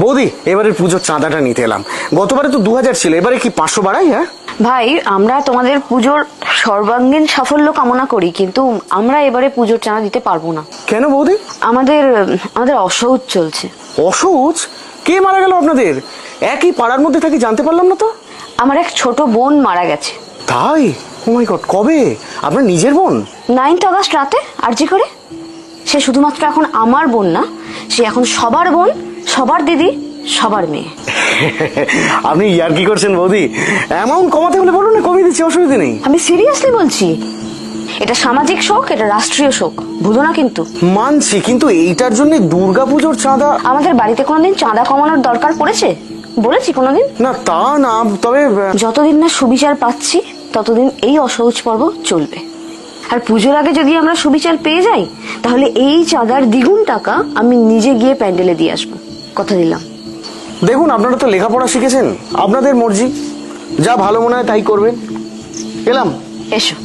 বৌদি, এবারে পুজোর চাঁদাটা নিতে এলাম। গতবারে তো 2000 ছিল, এবারে কি 500 বাড়াই? হ্যাঁ ভাই, আমরা তোমাদের পুজোর সর্বাঙ্গীন সাফল্য কামনা করি, কিন্তু আমরা এবারে পুজোর চাঁদা দিতে পারবো না। কেন বৌদি? আমাদের আমাদের অসহ্য চলছে। অসহজ? কে মারা গেল আপনাদের? একই পাড়ার মধ্যে থাকি, জানতে পারলাম না তো। আমার এক ছোট বোন মারা গেছে। তাই? ও মাই গড, কবে? আপনার নিজের বোন? 9th অগস্ট রাতে আরজি করে। সে শুধুমাত্র এখন আমার বোন না, সে এখন সবার বোন, সবার দিদি, সবার মেয়ে। আপনি ইয়ার কি করছেন বৌদি? অ্যামাউন্ট কমাতে হলে বলুন না, কমিয়ে দিচ্ছি, অসুবিধা নেই। আমি সিরিয়াসলি বলছি, এটা সামাজিক শোক, এটা রাষ্ট্রীয় শোক, ভুলো না কিন্তু। মানছি, কিন্তু এইটার জন্য দুর্গাপুজোর চাঁদা? আমাদের বাড়িতে কোনোদিন চাঁদা কমানোর দরকার পড়েছে বলেছি কোনোদিন? না তা না, তবে যতদিন না সুবিচার পাচ্ছি ততদিন এই অসহজ পর্ব চলবে। আর পুজোর আগে যদি আমরা সুবিচার পেয়ে যাই, তাহলে এই চাঁদার দ্বিগুণ টাকা আমি নিজে গিয়ে প্যান্ডেলে দিয়ে আসবো, কথা দিলাম। দেখুন, আপনারা তো লেখাপড়া শিখেছেন, আপনাদের মর্জি, যা ভালো মনে হয় তাই করবেন। এলাম। এসো।